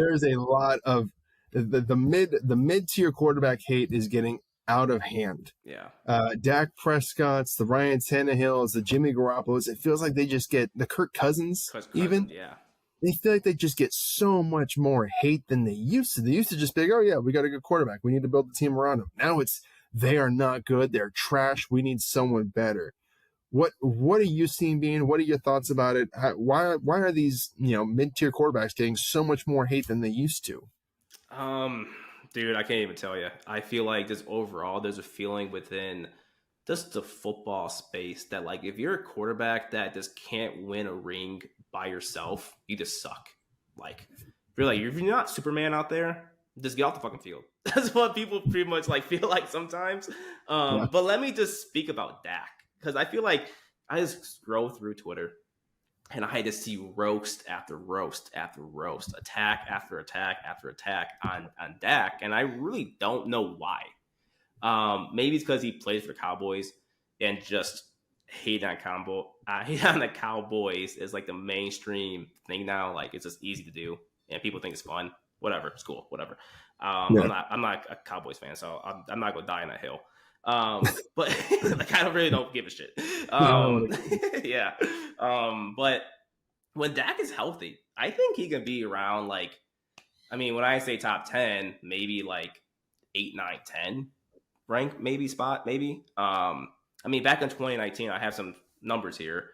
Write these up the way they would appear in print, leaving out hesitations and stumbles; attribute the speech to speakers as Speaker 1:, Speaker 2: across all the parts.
Speaker 1: there's a lot of the mid tier quarterback hate is getting out of hand.
Speaker 2: Yeah.
Speaker 1: Dak Prescott's, the Ryan Tannehills, the Jimmy Garoppolo's. It feels like they just get the Kirk Cousins. Even
Speaker 2: yeah.
Speaker 1: They feel like they just get so much more hate than they used to. They used to just be like, oh yeah, we got a good quarterback. We need to build the team around him. Now it's they are not good. They're trash. We need someone better. What are you seeing, Bean? What are your thoughts about it? Why are these mid-tier quarterbacks getting so much more hate than they used to?
Speaker 2: Dude, I can't even tell you. I feel like just overall, there's a feeling within just the football space that like if you're a quarterback that just can't win a ring by yourself, you just suck. Like if you're not Superman out there, just get off the fucking field. That's what people pretty much like feel like sometimes. But let me just speak about Dak. Because I feel like I just scroll through Twitter and I just see roast after roast after roast, attack after attack after attack on Dak. And I really don't know why. Maybe it's because he plays for the Cowboys and just hate on the Cowboys is like the mainstream thing now. Like it's just easy to do and people think it's fun. Whatever, it's cool, whatever. I'm not a Cowboys fan, so I'm not gonna die on that hill. But like I really don't give a shit. Yeah. But when Dak is healthy, I think he can be around like, I mean, when I say top 10, maybe like 8, 9, 10 rank, maybe spot, maybe. I mean, back in 2019, I have some numbers here.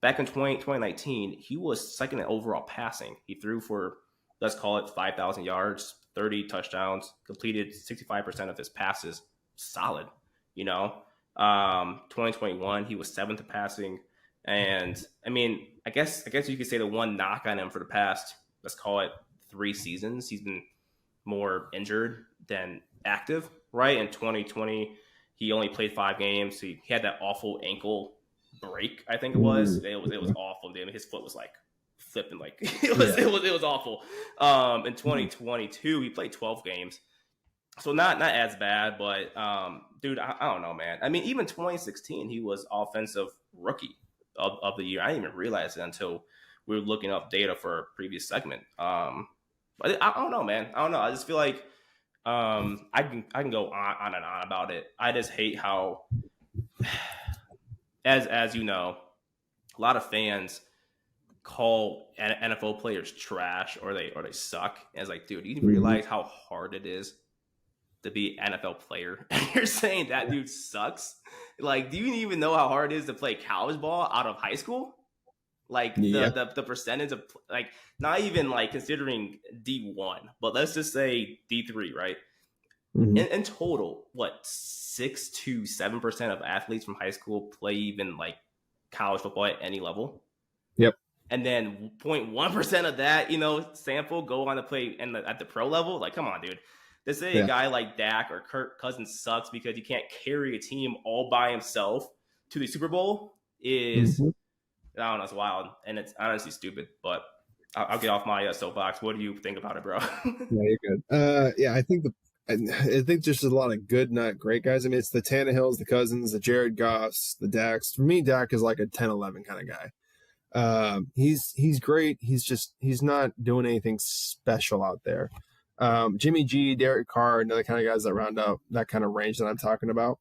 Speaker 2: Back in 2019, he was second in overall passing. He threw for, let's call it 5,000 yards, 30 touchdowns, completed 65% of his passes. Solid. 2021 he was 7th in passing, and I mean, I guess you could say the one knock on him for the past, let's call it 3 seasons, he's been more injured than active, right? In 2020, he only played 5 games. He had that awful ankle break, I think it was. It was awful, dude. His foot was like flipping, like it was awful. In 2022, he played 12 games. So not as bad, but dude, I don't know, man. I mean, even 2016, he was offensive rookie of the year. I didn't even realize it until we were looking up data for a previous segment. But I don't know, man. I don't know. I just feel like I can go on and on about it. I just hate how, as you know, a lot of fans call NFL players trash or they suck. And it's like, dude, you realize how hard it is to be an NFL player, and you're saying that dude sucks? Like, do you even know how hard it is to play college ball out of high school? Like the percentage of, like, not even like considering D1, but let's just say D3, right? In total, what, 6 to 7% of athletes from high school play even like college football at any level.
Speaker 1: Yep.
Speaker 2: And then 0.1% of that, sample go on to play at the pro level. Like, come on, dude. To say a guy like Dak or Kirk Cousins sucks because he can't carry a team all by himself to the Super Bowl is, I don't know, it's wild. And it's honestly stupid, but I'll get off my soapbox. What do you think about it, bro?
Speaker 1: Yeah, you're good. I think there's a lot of good, not great guys. I mean, it's the Tannehills, the Cousins, the Jared Goffs, the Daks. For me, Dak is like a 10-11 kind of guy. He's great. He's not doing anything special out there. Jimmy G, Derek Carr, another kind of guys that round up that kind of range that I'm talking about.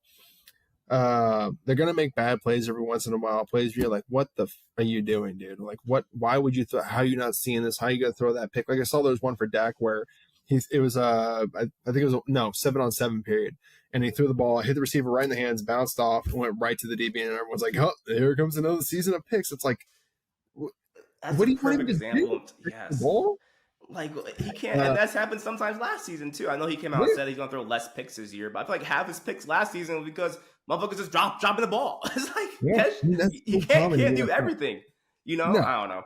Speaker 1: They're gonna make bad plays every once in a while. Plays where you're like, "What the are you doing, dude? Like, what? Why would you? How are you not seeing this? How are you gonna throw that pick?" Like I saw there was one for Dak where it was I think it was 7-on-7 period, and he threw the ball, hit the receiver right in the hands, bounced off, and went right to the DB, and everyone's like, "Oh, here comes another season of picks." It's like,
Speaker 2: that's
Speaker 1: what
Speaker 2: a
Speaker 1: do you
Speaker 2: perfect example.
Speaker 1: Do?
Speaker 2: Yes.
Speaker 1: The ball?
Speaker 2: Like, he can't, and that's happened sometimes last season too. I know he came out and said he's gonna throw less picks this year, but I feel like half his picks last season was because motherfuckers just dropping the ball. It's like he can't do everything. No. I don't know.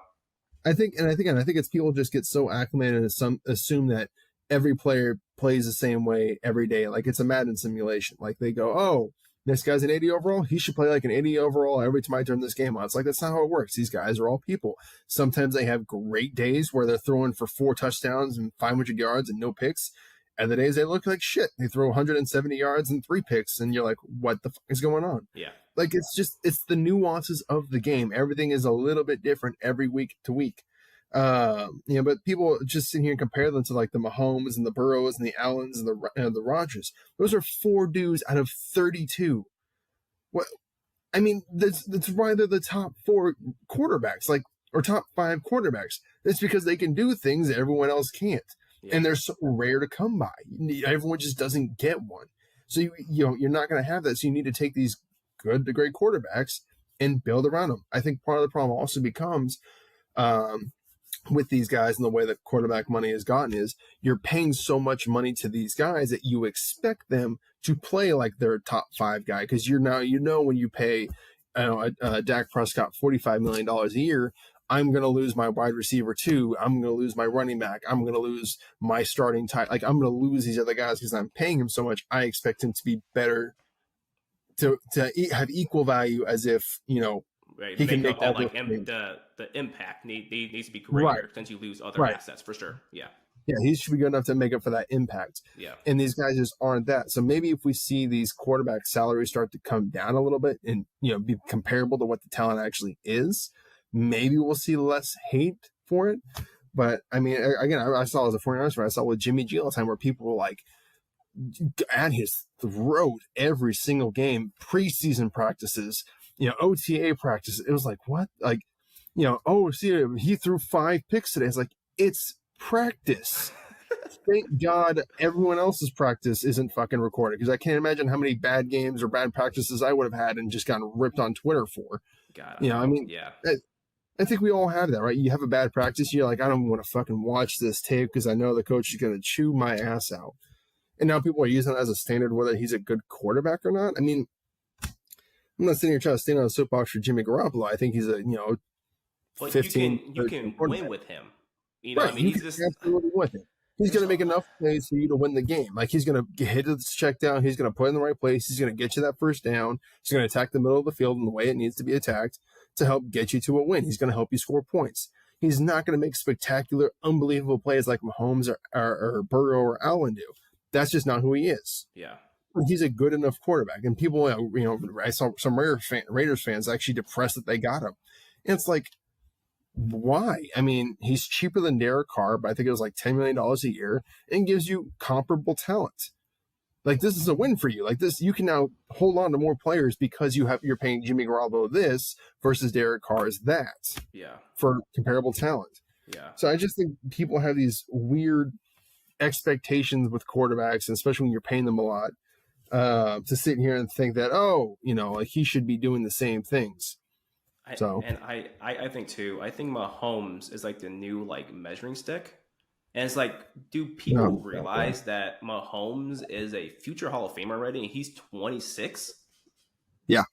Speaker 1: I think it's people just get so acclimated and assume that every player plays the same way every day. Like it's a Madden simulation. Like they go, oh, this guy's an 80 overall. He should play like an 80 overall every time I turn this game on. It's like, that's not how it works. These guys are all people. Sometimes they have great days where they're throwing for 4 touchdowns and 500 yards and no picks. And the days they look like shit. They throw 170 yards and 3 picks. And you're like, what the fuck is going on?
Speaker 2: Yeah.
Speaker 1: Like, it's the nuances of the game. Everything is a little bit different every week to week. But people just sit here and compare them to like the Mahomes and the Burrows and the Allens and the Rodgers. Those are 4 dudes out of 32. What I mean, that's why they're the top 4 quarterbacks, like, or top 5 quarterbacks. It's because they can do things that everyone else can't, and they're so rare to come by. Everyone just doesn't get one. So you're not going to have that. So you need to take these good to great quarterbacks and build around them. I think part of the problem also becomes with these guys and the way that quarterback money has gotten is you're paying so much money to these guys that you expect them to play like they're a top 5 guy, because when you pay Dak Prescott $45 million a year, I'm going to lose my wide receiver too. I'm going to lose my running back. I'm going to lose my starting tight. Like, I'm going to lose these other guys because I'm paying him so much. I expect him to be better, to have equal value, as if,
Speaker 2: right,
Speaker 1: he can make
Speaker 2: that,
Speaker 1: all
Speaker 2: like the impact needs to be greater since you lose other assets for sure.
Speaker 1: Yeah, he should be good enough to make up for that impact.
Speaker 2: Yeah.
Speaker 1: And these guys just aren't that. So maybe if we see these quarterback salaries start to come down a little bit and, be comparable to what the talent actually is, maybe we'll see less hate for it. But, I mean, again, I saw as a 49ers fan, I saw with Jimmy G all the time where people were like at his throat every single game, preseason practices, OTA practices. It was like, what? Like, he threw 5 picks today. It's like, it's practice. Thank God everyone else's practice isn't fucking recorded, because I can't imagine how many bad games or bad practices I would have had and just gotten ripped on Twitter for. I think we all have that, right? You have a bad practice, you're like, I don't want to fucking watch this tape because I know the coach is going to chew my ass out. And now people are using it as a standard whether he's a good quarterback or not. I mean, I'm not sitting here trying to stand on a soapbox for Jimmy Garoppolo. I think he's a,
Speaker 2: but
Speaker 1: 15.
Speaker 2: You can win with him.
Speaker 1: Right, I mean, he's just absolutely with it. He's going to make enough plays for you to win the game. Like, he's going to hit the check down. He's going to put it in the right place. He's going to get you that first down. He's going to attack the middle of the field in the way it needs to be attacked to help get you to a win. He's going to help you score points. He's not going to make spectacular, unbelievable plays like Mahomes or Burrow or Allen do. That's just not who he is.
Speaker 2: Yeah.
Speaker 1: He's a good enough quarterback. And people, I saw some Raiders fans actually depressed that they got him. And it's like, why? I mean, he's cheaper than Derek Carr, but I think it was like $10 million a year, and gives you comparable talent. Like, this is a win for you. Like, this, you can now hold on to more players because you're paying Jimmy Garoppolo this versus Derek Carr's that.
Speaker 2: Yeah.
Speaker 1: For comparable talent.
Speaker 2: Yeah.
Speaker 1: So I just think people have these weird expectations with quarterbacks, and especially when you're paying them a lot, to sit here and think that, like he should be doing the same things.
Speaker 2: I think too, I think Mahomes is like the new like measuring stick. And it's like, do people realize that Mahomes is a future Hall of Famer already and he's 26?
Speaker 1: Yeah.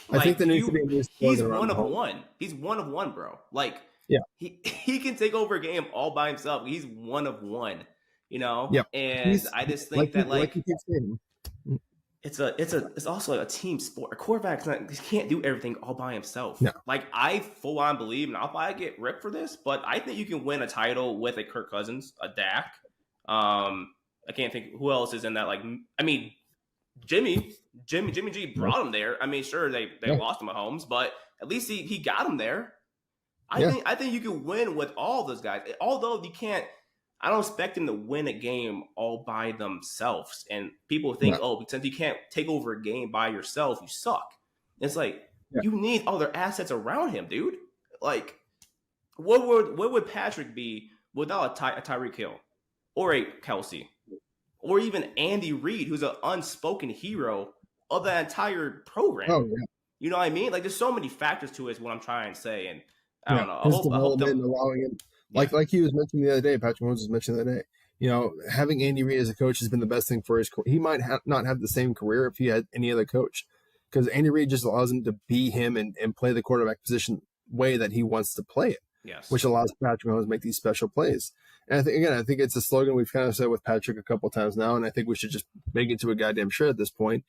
Speaker 2: Like,
Speaker 1: I think there needs to be
Speaker 2: he's one of one. He's one of one, bro. Like, he can take over a game all by himself. He's one of one,
Speaker 1: Yeah.
Speaker 2: And I just think it's also a team sport. A quarterback's he can't do everything all by himself.
Speaker 1: No.
Speaker 2: Like, I full on believe, and I'll probably get ripped for this, but I think you can win a title with a Kirk Cousins, a Dak. I can't think who else is in that. Like, I mean, Jimmy G brought him there. I mean, sure they lost to Mahomes, but at least he got him there. I think you can win with all those guys. Although you can't. I don't expect them to win a game all by themselves. And people think, since you can't take over a game by yourself, you suck. It's like, you need other assets around him, dude. Like, what would Patrick be without a Tyreek Hill or a Kelsey or even Andy Reid, who's an unspoken hero of that entire program?
Speaker 1: Oh, yeah.
Speaker 2: You know what I mean? Like, there's so many factors to it is what I'm trying to say. And I don't know.
Speaker 1: His development, allowing him. Like he was mentioning the other day, Patrick Mahomes was mentioning the other day, having Andy Reid as a coach has been the best thing for his career. He might not have the same career if he had any other coach, because Andy Reid just allows him to be him and play the quarterback position way that he wants to play it.
Speaker 2: Yes.
Speaker 1: Which allows Patrick Mahomes to make these special plays. And I think it's a slogan we've kind of said with Patrick a couple times now, and I think we should just make it to a goddamn shirt at this point.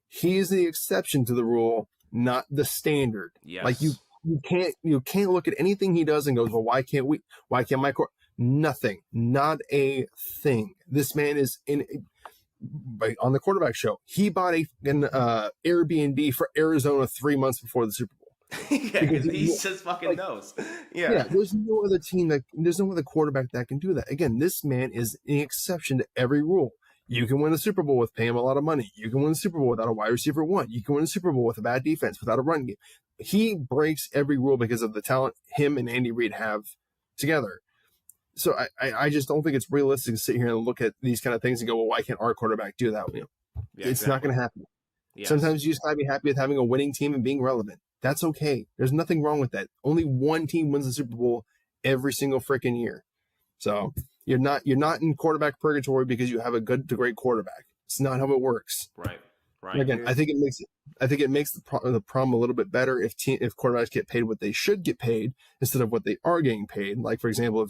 Speaker 1: He's the exception to the rule, not the standard.
Speaker 2: Yes.
Speaker 1: Like, you can't look at anything he does and goes, well, why can't my court? Nothing, not a thing. This man is on the quarterback show. He bought an Airbnb for Arizona 3 months before the Super Bowl.
Speaker 2: Yeah,
Speaker 1: because
Speaker 2: he just fucking
Speaker 1: like,
Speaker 2: knows.
Speaker 1: yeah,
Speaker 2: Yeah.
Speaker 1: there's no other quarterback that can do that. Again, this man is an exception to every rule. You can win the Super Bowl with paying him a lot of money. You can win the Super Bowl without a wide receiver one. You can win the Super Bowl with a bad defense, without a run game. He breaks every rule because of the talent him and Andy Reid have together. So I just don't think it's realistic to sit here and look at these kind of things and go, well, why can't our quarterback do that?
Speaker 2: Yeah,
Speaker 1: It's not
Speaker 2: exactly.
Speaker 1: going to happen.
Speaker 2: Yes.
Speaker 1: Sometimes you just gotta be happy with having a winning team and being relevant. That's okay. There's nothing wrong with that. Only one team wins the Super Bowl every single freaking year. So you're not in quarterback purgatory because you have a good to great quarterback. It's not how it works.
Speaker 2: Right.
Speaker 1: And
Speaker 2: Right.
Speaker 1: again, I think it makes the problem a little bit better if quarterbacks get paid what they should get paid instead of what they are getting paid. Like for example, if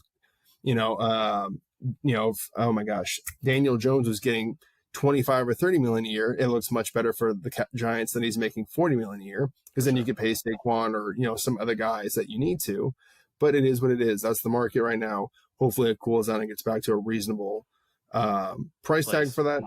Speaker 1: oh my gosh, Daniel Jones was getting 25 or 30 million a year, it looks much better for the Giants than he's making 40 million a year, because then you could pay Saquon or some other guys that you need to. But it is what it is. That's the market right now. Hopefully it cools down and gets back to a reasonable price tag
Speaker 2: Place.
Speaker 1: for that.